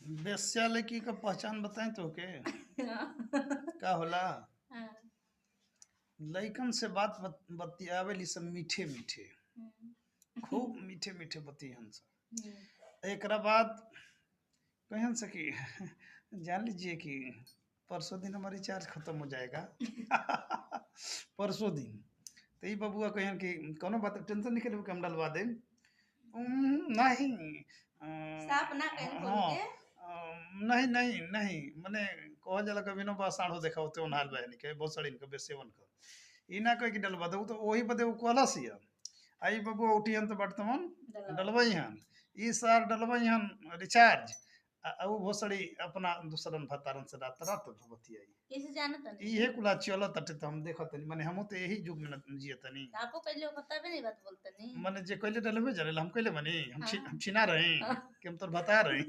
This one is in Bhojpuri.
बेश्या लड़की का पहचान बताएं तो के का होला। हाँ। लइकन से बात बतियावेली सब मीठे मीठे, खूब मीठे मीठे बतियन सब। एकरा बाद कहन से कि जान लीजिए कि परसों दिन हमारा रिचार्ज खत्म हो जाएगा। परसों दिन तो ये बबुआ कहन कि कोनो बात टेंशन नहीं करे, हम डलवा दें। नहीं साफ ना कहीं खोल हाँ के। नहीं नहीं नहीं मने कह जाला कभी नो बा साढ़ो देखा होते उन्हाल बहन के बहुत सड़ी इनके बेसेवन कर ई ना कह कि डलवा दे, तो वही बदे वो कहलस हिया। आई बबुआ उठियन तो वर्तमान डलवई हन ई सार डलवई हन रिचार्ज वो भोसड़ी अपना दूसरन भतारन से रात रात भगवती आई कैसे जाना तो नहीं इहे कुला चलत तटे तो हम देखत नहीं माने हम तो यही युग में जियतनी आपको पहले वो पता भी नहीं बात बोलते नहीं। माने जे कहले डलवे जरे हम कहले मानी हम हाँ। छिना रहे हाँ। कि हम तो बता रहे